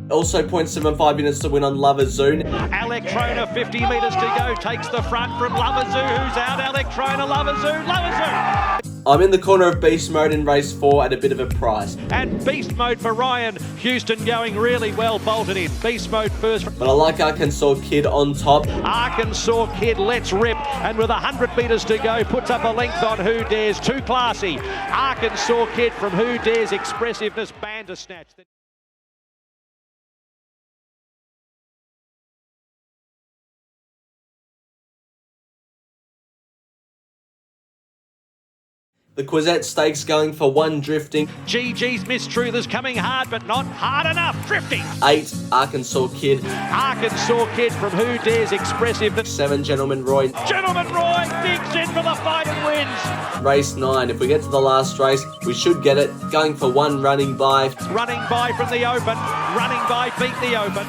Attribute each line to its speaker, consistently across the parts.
Speaker 1: Also 0.75 units to win on Loverzoon.
Speaker 2: Electrona, 50 metres to go, takes the front from Loverzoo, who's out. Electrona, Loverzoo.
Speaker 1: I'm in the corner of Beast Mode in race 4 at a bit of a price.
Speaker 2: And Beast Mode for Ryan. Houston going really well, bolted in. Beast Mode first.
Speaker 1: But I like Arkansas Kid on top.
Speaker 2: Arkansas Kid, let's rip. And with 100 metres to go, puts up a length on Who Dares. Too classy. Arkansas Kid from Who Dares, expressiveness, Bandersnatch.
Speaker 1: The Quizette Stakes going for 1 drifting.
Speaker 2: GG's Miss Truthers coming hard, but not hard enough. Drifting.
Speaker 1: 8 Arkansas Kid.
Speaker 2: Arkansas Kid from Who Dares, expressive.
Speaker 1: 7 Gentleman Roy.
Speaker 2: Gentleman Roy digs in for the fight and wins.
Speaker 1: Race 9. If we get to the last race, we should get it. Going for 1 running by.
Speaker 2: Running by from the open. Running by beat the open.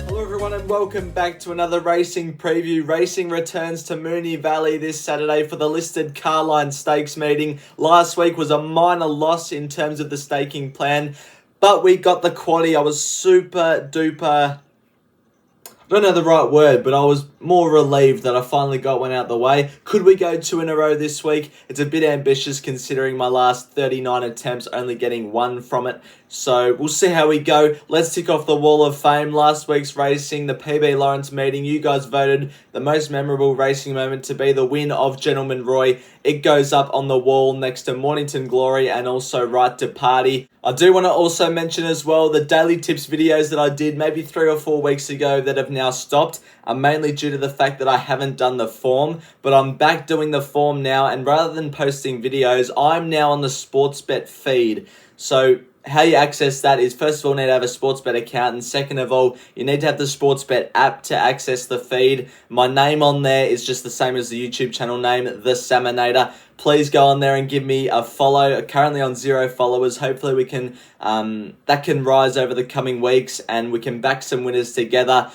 Speaker 1: Hello everyone and welcome back to another racing preview. Racing returns to Moonee Valley this Saturday for the listed Carlyon Stakes meeting. Last week was a minor loss in terms of the staking plan, but we got the quaddie. I was super duper, I don't know the right word, but I was more relieved that I finally got one out the way. Could we go 2 in a row this week? It's a bit ambitious considering my last 39 attempts, only getting 1 from it. So we'll see how we go. Let's tick off the Wall of Fame. Last week's racing, the PB Lawrence meeting. You guys voted the most memorable racing moment to be the win of Gentleman Roy. It goes up on the wall next to Mornington Glory and also Right to Party. I do want to also mention as well the daily tips videos that I did maybe 3 or 4 weeks ago that have now stopped are mainly due to the fact that I haven't done the form, but I'm back doing the form now, and rather than posting videos, I'm now on the Sportsbet feed. So how you access that is, first of all, you need to have a Sportsbet account, and second of all, you need to have the Sportsbet app to access the feed. My name on there is just the same as the YouTube channel name, The Saminator. Please go on there and give me a follow. Currently on 0 followers. Hopefully we can that can rise over the coming weeks, and we can back some winners together.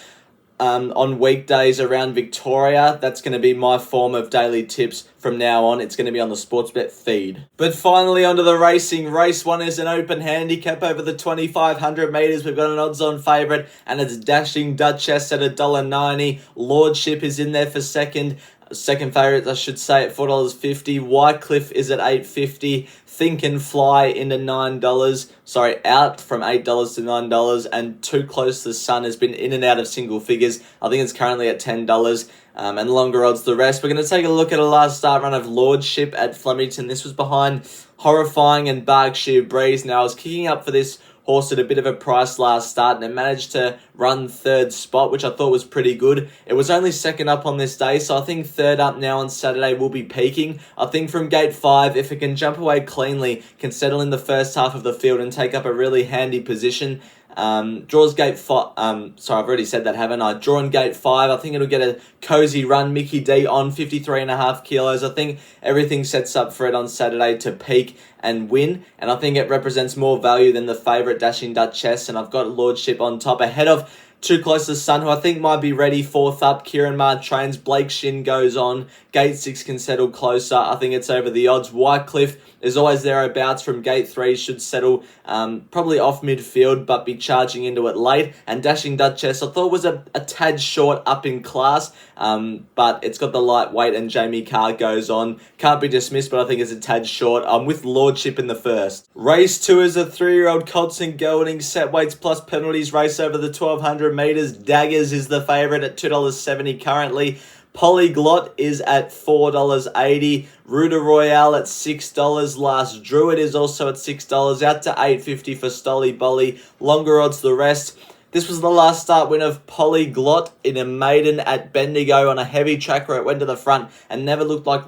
Speaker 1: On weekdays around Victoria. That's going to be my form of daily tips from now on. It's going to be on the Sportsbet feed. But finally, onto the racing. Race 1 is an open handicap over the 2,500 metres. We've got an odds-on favourite, and it's Dashing Duchess at $1.90. Lordship is in there for second. Second favourite, I should say, at $4.50. Wycliffe is at $8.50. Think and Fly into $9. Sorry, out from $8 to $9. And Too Close to the Sun has been in and out of single figures. I think it's currently at $10. And longer odds the rest. We're going to take a look at a last start run of Lordship at Flemington. This was behind Horrifying and Berkshire Breeze. Now, I was kicking up for this horse at a bit of a price last start, and it managed to run 3rd spot, which I thought was pretty good. It was only 2nd up on this day, so I think 3rd up now on Saturday will be peaking. I think from gate 5, if it can jump away cleanly, can settle in the first half of the field and take up a really handy position. Draws gate 5, sorry, I've already said that, haven't I? Drawn gate 5, I think it'll get a cozy run. Mickey D on 53.5 kilos. I think everything sets up for it on Saturday to peak and win, and I think it represents more value than the favourite Dashing Duchess, and I've got Lordship on top ahead of Too Close to the Sun, who I think might be ready. 4th up, Kieran Marr trains. Blake Shin goes on. Gate 6 can settle closer. I think it's over the odds. Wycliffe is always thereabouts from gate 3. Should settle probably off midfield, but be charging into it late. And Dashing Duchess, I thought was a tad short up in class, but it's got the lightweight, and Jamie Carr goes on. Can't be dismissed, but I think it's a tad short. I'm with Lordship in the first. Race 2 is a 3-year-old Colson Gelding set weights plus penalties race over the 1,200 metres. Daggers is the favourite at $2.70 currently. Polyglot is at $4.80. Ruta Royale at $6. Last Druid is also at $6. Out to $8.50 for Stolly Bolly. Longer odds the rest. This was the last start win of Polyglot in a maiden at Bendigo on a heavy track where it went to the front and never looked like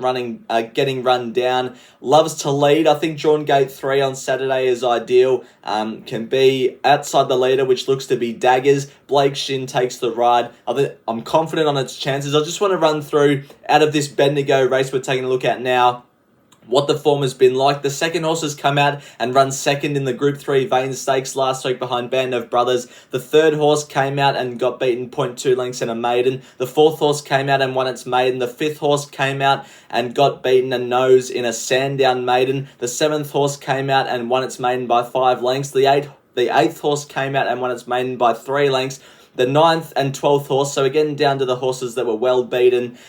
Speaker 1: getting run down. Loves to lead. I think drawn gate 3 on Saturday is ideal. Can be outside the leader, which looks to be Daggers. Blake Shin takes the ride. I'm confident on its chances. I just want to run through out of this Bendigo race we're taking a look at now. what the form has been like. The second horse has come out and run second in the Group 3 Vane Stakes last week behind Band of Brothers. The third horse came out and got beaten 0.2 lengths in a maiden. The fourth horse came out and won its maiden. The fifth horse came out and got beaten a nose in a Sandown maiden. The seventh horse came out and won its maiden by 5 lengths. The eighth horse came out and won its maiden by 3 lengths. The 9th and 12th horse, so again down to the horses that were well beaten,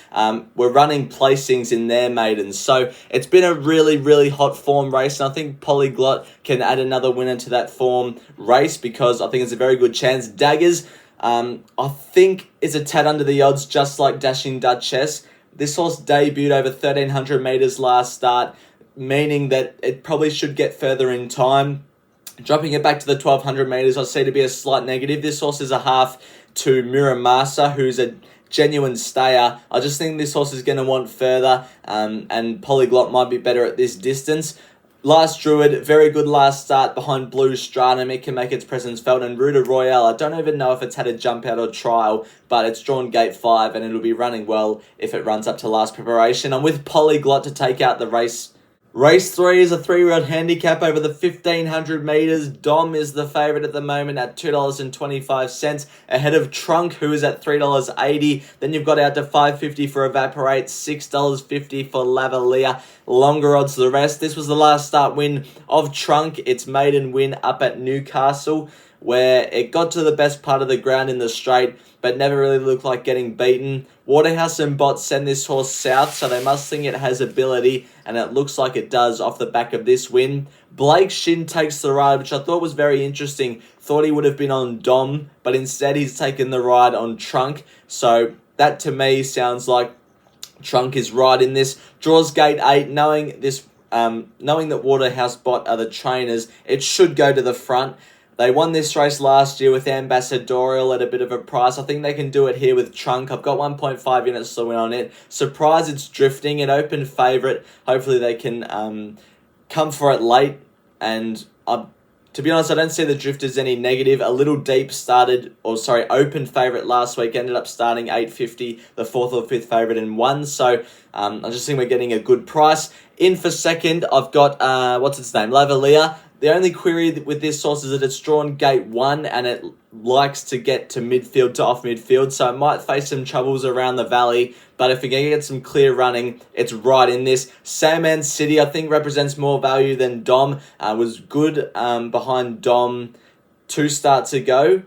Speaker 1: were running placings in their maidens. So it's been a really, really hot form race, and I think Polyglot can add another winner to that form race because I think it's a very good chance. Daggers, I think, is a tad under the odds, just like Dashing Duchess. This horse debuted over 1,300 metres last start, meaning that it probably should get further in time. Dropping it back to the 1,200 metres, I see to be a slight negative. This horse is a half to Muramasa, who's a genuine stayer. I just think this horse is going to want further, and Polyglot might be better at this distance. Last Druid, very good last start behind Blue Stratum. It can make its presence felt. And Ruta Royale, I don't even know if it's had a jump out or trial, but it's drawn gate 5, and it'll be running well if it runs up to last preparation. I'm with Polyglot to take out the race. Race 3 is a 3-year-old handicap over the 1,500 metres. Dom is the favourite at the moment at $2.25, ahead of Trunk, who is at $3.80. Then you've got out to $5.50 for Evaporate, $6.50 for Lavalier. Longer odds the rest. This was the last start win of Trunk, its maiden win up at Newcastle, where it got to the best part of the ground in the straight, but never really looked like getting beaten. Waterhouse and Bot send this horse south, so they must think it has ability, and it looks like it does off the back of this win. Blake Shin takes the ride, which I thought was very interesting. Thought he would have been on Dom, but instead he's taken the ride on Trunk. So that to me sounds like Trunk is right in this. Draws gate 8, knowing that Waterhouse Bot are the trainers, it should go to the front. They won this race last year with Ambassadorial at a bit of a price. I think they can do it here with Trunk. I've got 1.5 units to win on it. Surprise, it's drifting. An open favourite. Hopefully they can come for it late. And to be honest, I don't see the drift as any negative. A Little Deep open favourite last week. Ended up starting 8.50, the 4th or 5th favourite and won. So I just think we're getting a good price. In for second, I've got, Lavalier. The only query with this horse is that it's drawn gate 1 and it likes to get to midfield to off midfield, so it might face some troubles around the valley, but if we can get some clear running, it's right in this. Sandman City, I think, represents more value than Dom. Was good behind Dom 2 starts ago.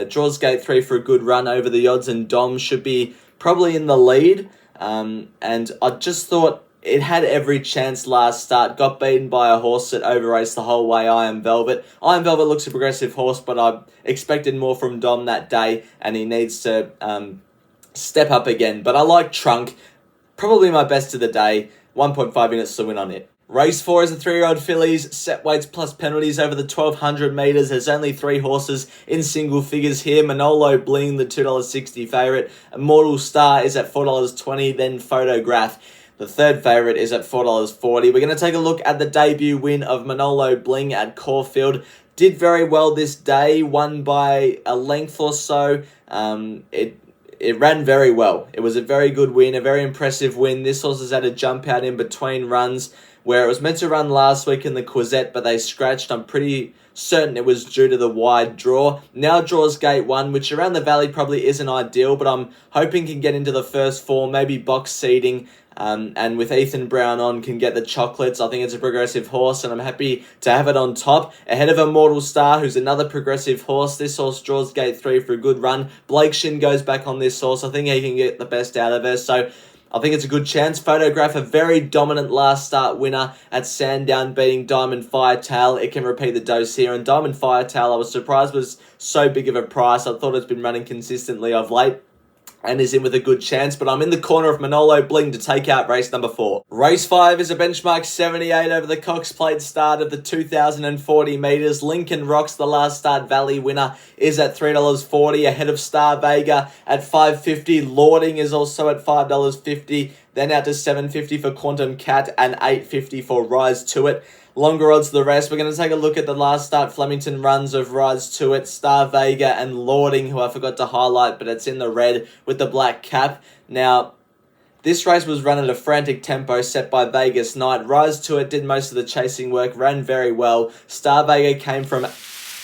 Speaker 1: Draws gate 3 for a good run over the odds, and Dom should be probably in the lead. And I just thought it had every chance last start. Got beaten by a horse that overraced the whole way, I Am Velvet. I Am Velvet looks a progressive horse, but I expected more from Dom that day, and he needs to step up again. But I like Trunk. Probably my best of the day. 1.5 units to win on it. Race 4 is a 3-year-old fillies, set weights plus penalties over the 1,200 metres. There's only 3 horses in single figures here. Manolo Bling, the $2.60 favourite. Immortal Star is at $4.20, then Photograph. The third favourite is at $4.40. We're going to take a look at the debut win of Manolo Bling at Caulfield. Did very well this day, won by a length or so. It ran very well. It was a very good win, a very impressive win. This horse has had a jump out in between runs where it was meant to run last week in the Quisette, but they scratched. I'm pretty certain it was due to the wide draw. Now draws gate 1, which around the valley probably isn't ideal, but I'm hoping can get into the first 4, maybe box seeding. And with Ethan Brown on, can get the chocolates. I think it's a progressive horse, and I'm happy to have it on top. Ahead of Immortal Star, who's another progressive horse. This horse draws gate 3 for a good run. Blake Shin goes back on this horse. I think he can get the best out of her, so I think it's a good chance. Photograph, a very dominant last start winner at Sandown, beating Diamond Firetail. It can repeat the dose here. And Diamond Firetail, I was surprised was so big of a price. I thought it's been running consistently of late and is in with a good chance, but I'm in the corner of Manolo Bling to take out race number 4. Race 5 is a benchmark 78 over the Cox Plate start of the 2,040 metres. Lincoln Rocks, the last start Valley winner, is at $3.40, ahead of Star Vega at $5.50. Lording is also at $5.50, then out to $7.50 for Quantum Cat and $8.50 for Rise to It. Longer odds the rest. We're going to take a look at the last start Flemington runs of Rise to It, Star Vega and Lording, who I forgot to highlight, but it's in the red with the black cap. Now, This race was run at a frantic tempo set by Vegas Knight. Rise to It did most of the chasing work, ran very well. Star Vega came from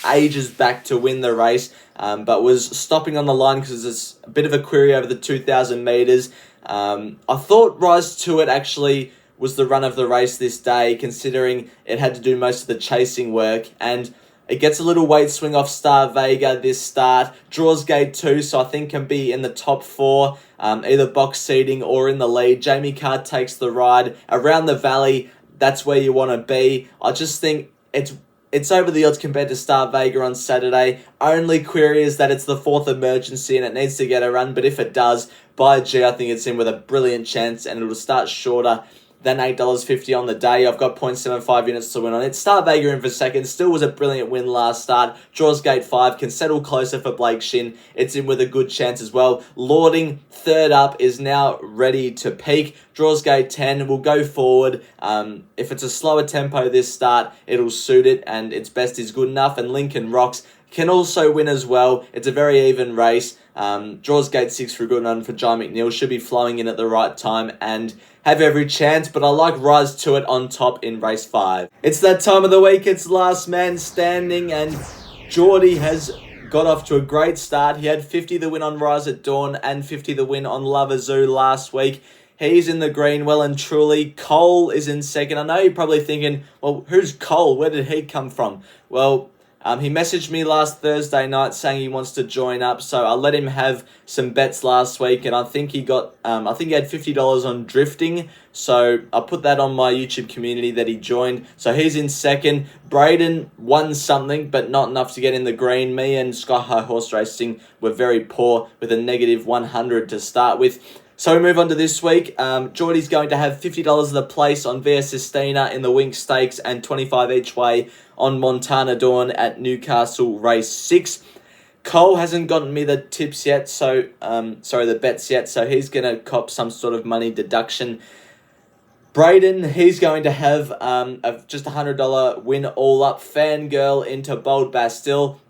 Speaker 1: ages back to win the race, but was stopping on the line because it's a bit of a query over the 2,000 metres. I thought Rise to It actually was the run of the race this day, considering it had to do most of the chasing work, and it gets a little weight swing off Star Vega this start. Draws gate 2, so I think can be in the top 4, either box seating or in the lead. Jamie Carr takes the ride. Around the Valley, that's where you want to be. I just think it's over the odds compared to Star Vega on Saturday. Only query is that it's the 4th emergency and it needs to get a run, but if it does, by G, I think it's in with a brilliant chance, and it'll start shorter than $8.50 on the day. I've got 0.75 units to win on it. Star Vega in for second. Still was a brilliant win last start. Draws gate 5. Can settle closer for Blake Shin. It's in with a good chance as well. Lording, third up, is now ready to peak. Draws gate 10. Will go forward. If it's a slower tempo this start, it'll suit it, and its best is good enough. And Lincoln Rocks can also win as well. It's a very even race. Draws gate 6 for a good one for Jai McNeil. Should be flowing in at the right time and have every chance, but I like Rise to It on top in race 5. It's that time of the week. It's last man standing, and Geordie has got off to a great start. He had 50 the win on Rise at Dawn and 50 the win on Lover Zoo last week. He's in the green well and truly. Cole is in second. I know you're probably thinking, well, who's Cole? Where did he come from? Well, he messaged me last Thursday night saying he wants to join up, so I let him have some bets last week, and I think he got, I think he had $50 on drifting, so I put that on my YouTube community that he joined. So he's in second. Braden won something, but not enough to get in the green. Me and Sky High Horse Racing were very poor with a negative 100 to start with. So we move on to this week. Geordie's going to have $50 of the place on Via Sistina in the Wink Stakes and $25 each way on Montana Dawn at Newcastle Race 6. Cole hasn't gotten me the tips yet, so the bets yet, so he's going to cop some sort of money deduction. Braden, he's going to have just $100 win all up. Fangirl into Bold Bastille.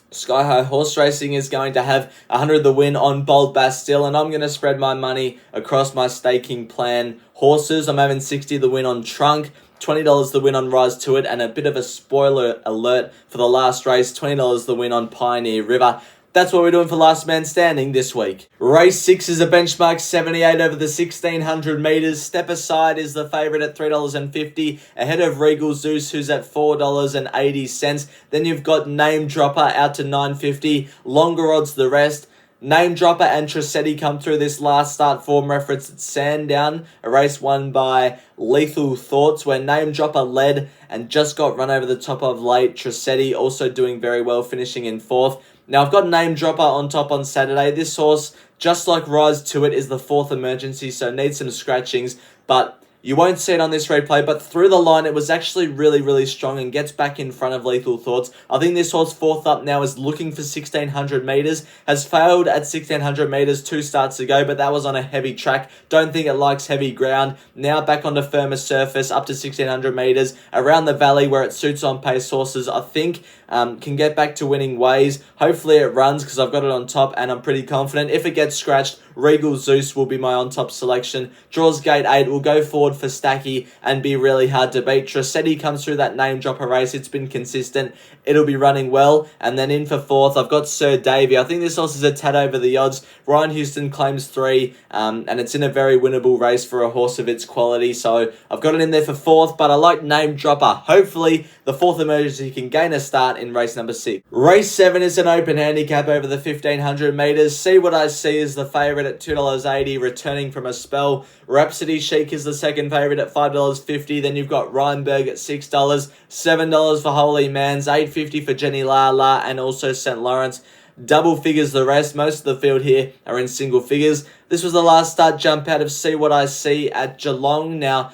Speaker 1: Sky High Horse Racing is going to have 100 the win on Bold Bastille, and I'm going to spread my money across my staking plan horses. I'm having 60 the win on Trunk, $20 the win on Rise to It, and a bit of a spoiler alert for the last race, $20 the win on Pioneer River. That's what we're doing for Last Man Standing this week. Race 6 is a benchmark 78 over the 1,600 metres. Step Aside is the favourite at $3.50, ahead of Regal Zeus, who's at $4.80. Then you've got Name Dropper out to $9.50. Longer odds the rest. Name Dropper and Tressetti come through this last start form reference at Sandown, a race won by Lethal Thoughts, where Name Dropper led and just got run over the top of late. Tressetti also doing very well, finishing in 4th. Now, I've got Name Dropper on top on Saturday. This horse, just like Rise to It, is the 4th emergency, so needs some scratchings, but you won't see it on this replay, but through the line, it was actually really, really strong and gets back in front of Lethal Thoughts. I think this horse 4th up now is looking for 1,600 metres. Has failed at 1,600 metres 2 starts ago, but that was on a heavy track. Don't think it likes heavy ground. Now back onto firmer surface, up to 1,600 metres. Around the Valley where it suits on pace horses, I think can get back to winning ways. Hopefully it runs because I've got it on top and I'm pretty confident. If it gets scratched, Regal Zeus will be my on-top selection. Draws gate 8 will go forward for Stacky and be really hard to beat. Tressetti comes through that Name Dropper race. It's been consistent. It'll be running well. And then in for 4th, I've got Sir Davy. I think this horse is a tad over the odds. Ryan Houston claims 3, and it's in a very winnable race for a horse of its quality. So I've got it in there for 4th, but I like Name Dropper. Hopefully, the 4th emergency can gain a start in race number 6. Race 7 is an open handicap over the 1,500 metres. See What I See is the favourite at $2.80, returning from a spell. Rhapsody Chic is the second favourite at $5.50. Then you've got Rheinberg at $6, $7 for Holy Mans, $8.50 for Jenny La La, and also St. Lawrence. Double figures the rest. Most of the field here are in single figures. This was the last start jump out of See What I See at Geelong. Now,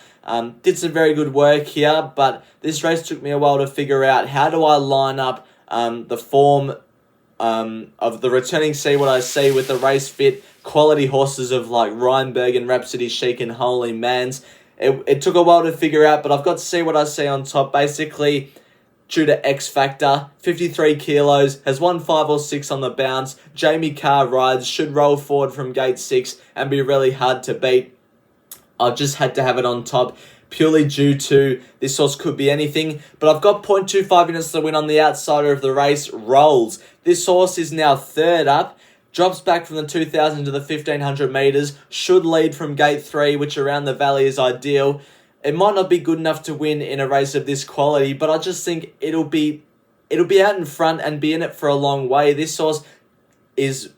Speaker 1: did some very good work here, but this race took me a while to figure out how do I line up the form of the returning See What I See with the race fit quality horses of like Rheinberg and Rhapsody Chic and Holy Mans. It took a while to figure out, but I've got See What I See on top. Basically, due to X Factor, 53 kilos, has won 5 or 6 on the bounce. Jamie Carr rides, should roll forward from gate 6 and be really hard to beat. I've just had to have it on top purely due to this horse could be anything. But I've got 0.25 units to win on the outsider of the race, Rolls. This horse is now third up. Drops back from the 2,000 to the 1,500 metres. Should lead from gate 3, which around the valley is ideal. It might not be good enough to win in a race of this quality, but I just think it'll be out in front and be in it for a long way. This horse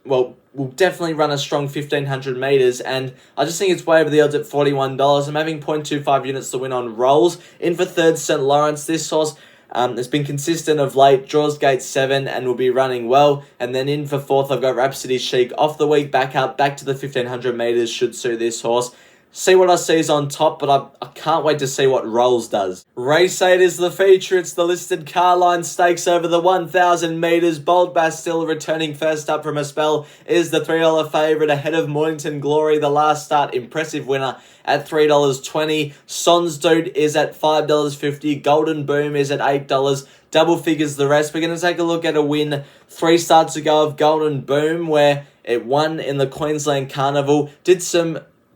Speaker 1: will definitely run a strong 1,500 metres, and I just think it's way over the odds at $41. I'm having 0.25 units to win on Rolls. In for third, St. Lawrence. This horse has been consistent of late, draws gate 7 and will be running well. And then in for fourth, I've got Rhapsody Chic. Off the week, back to the 1,500 metres should suit this horse. See what I see is on top, but I can't wait to see what Rolls does. Race 8 is the feature. It's the listed Carlyon Stakes over the 1,000 metres. Bold Bastille returning first up from a spell is the $3 favourite ahead of Mornington Glory, the last start impressive winner at $3.20. Sons Dude is at $5.50. Golden Boom is at $8. Double figures the rest. We're going to take a look at a win 3 starts ago of Golden Boom, where it won in the Queensland Carnival.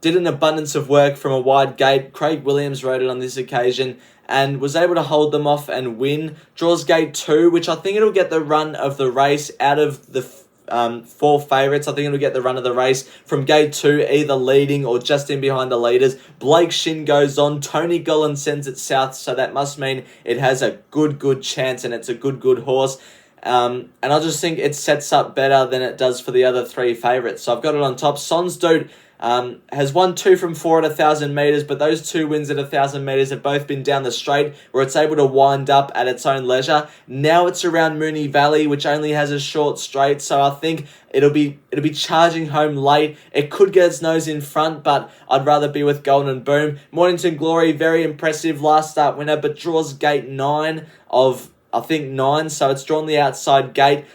Speaker 1: Did an abundance of work from a wide gate. Craig Williams rode it on this occasion and was able to hold them off and win. Draws gate 2, which I think it'll get the run of the race out of the 4 favourites. I think it'll get the run of the race from gate 2, either leading or just in behind the leaders. Blake Shin goes on. Tony Gollan sends it south, so that must mean it has a good chance and it's a good horse. And I just think it sets up better than it does for the other 3 favourites. So I've got it on top. Sons Dude has won 2 from 4 at 1,000 metres, but those 2 wins at 1,000 metres have both been down the straight, where it's able to wind up at its own leisure. Now it's around Moonee Valley, which only has a short straight, so I think it'll be charging home late. It could get its nose in front, but I'd rather be with Golden Boom. Mornington Glory, very impressive last start winner, but draws gate 9 of, I think, 9, so it's drawn the outside gate.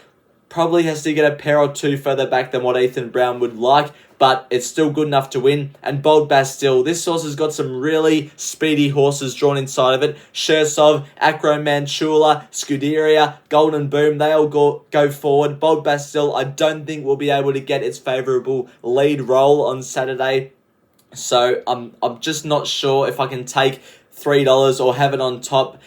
Speaker 1: Probably has to get a pair or 2 further back than what Ethan Brown would like, but it's still good enough to win. And Bold Bastille, this horse has got some really speedy horses drawn inside of it. Shersov, Acro Manchula, Scuderia, Golden Boom, they all go forward. Bold Bastille, I don't think will be able to get its favourable lead role on Saturday. So I'm just not sure if I can take $3 or have it on top.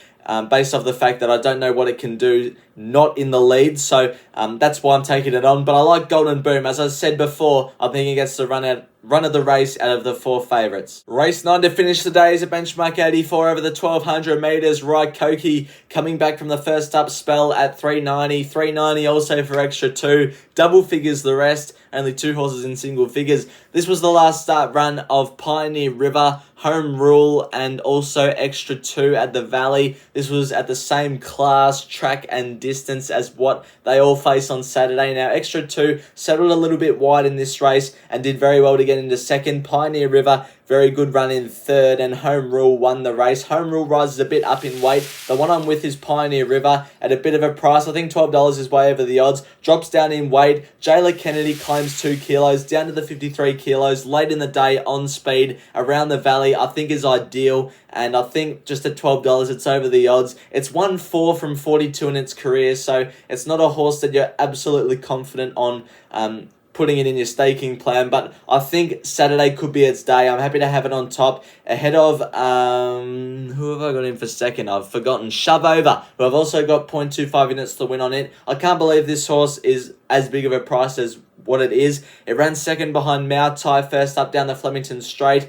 Speaker 1: Based off the fact that I don't know what it can do not in the lead. So that's why I'm taking it on. But I like Golden Boom. As I said before, I think it gets the run of the race out of the 4 favourites. Race 9 to finish the day is a benchmark 84 over the 1,200 metres. Raikoki coming back from the first up spell at $3.90. $3.90 also for extra 2. Double figures the rest. Only 2 horses in single figures. This was the last start run of Pioneer River, Home Rule, and also extra 2 at the Valley. This was at the same class, track, and distance as what they all face on Saturday. Now, extra 2 settled a little bit wide in this race and did very well to get into second. Pioneer River, very good run in third, and Home Rule won the race. Home Rule rises a bit up in weight. The one I'm with is Pioneer River at a bit of a price. I think $12 is way over the odds. Drops down in weight. Jayla Kennedy claims 2 kilos, down to the 53 kilos. Late in the day on speed around the Valley, I think is ideal. And I think just at $12, it's over the odds. It's won 4 from 42 in its career, so it's not a horse that you're absolutely confident on putting it in your staking plan, but I think Saturday could be its day. I'm happy to have it on top ahead of, who have I got in for second? I've forgotten. Shove Over, who I've also got 0.25 units to win on it. I can't believe this horse is as big of a price as what it is. It ran second behind Mao Tai first up down the Flemington Straight.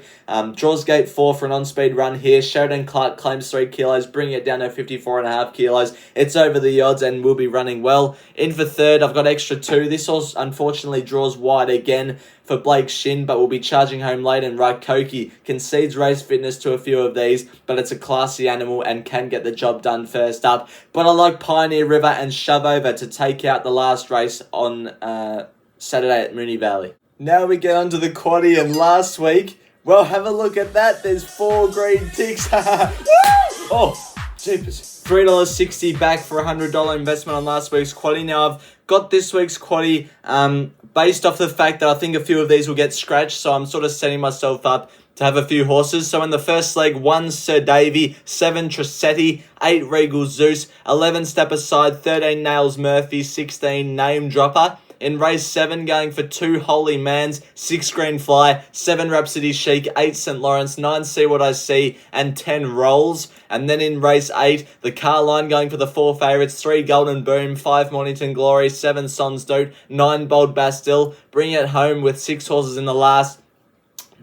Speaker 1: Draws gate 4 for an on-speed run here. Sheridan Clark claims 3 kilos, bringing it down to 54.5 kilos. It's over the odds and will be running well. In for third, I've got extra 2. This horse unfortunately draws wide again for Blake Shin, but will be charging home late, and Raikoki concedes race fitness to a few of these, but it's a classy animal and can get the job done first up. But I like Pioneer River and Shove Over to take out the last race on Saturday at Moonee Valley. Now we get onto the quaddie, and last week, well, have a look at that. There's 4 green ticks. Oh, jeepers. $3.60 back for a $100 investment on last week's quaddie. Now I've got this week's quaddie based off the fact that I think a few of these will get scratched, so I'm sort of setting myself up to have a few horses. So in the first leg, 1 Sir Davy, 7 Trissetti, 8 Regal Zeus, 11 Step Aside, 13 Nails Murphy, 16 Name Dropper, In race 7, going for 2 Holy Mans, 6 Green Fly, 7 Rhapsody Chic, 8 St. Lawrence, 9 See What I See, and 10 Rolls. And then in race 8, the Carlyon going for the 4 favourites, 3 Golden Boom, 5 Mornington Glory, 7 Sons Dote, 9 Bold Bastille, bringing it home with 6 horses in the last.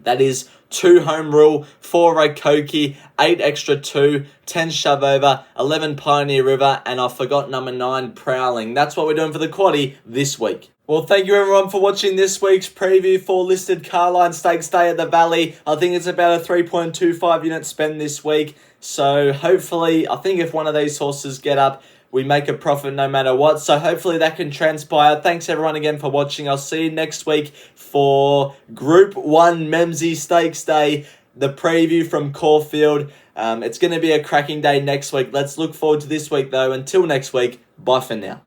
Speaker 1: That is 2 Home Rule, 4 Rakoki, 8 Extra 2, 10 Shove Over, 11 Pioneer River, and I forgot number 9 Prowling. That's what we're doing for the quaddie this week. Well, thank you everyone for watching this week's preview for listed Carlyon Stakes Day at the Valley. I think it's about a 3.25 unit spend this week. So hopefully, I think if one of these horses get up, we make a profit no matter what. So hopefully that can transpire. Thanks everyone again for watching. I'll see you next week for Group 1 Memsey Stakes Day, the preview from Caulfield. It's going to be a cracking day next week. Let's look forward to this week though. Until next week, bye for now.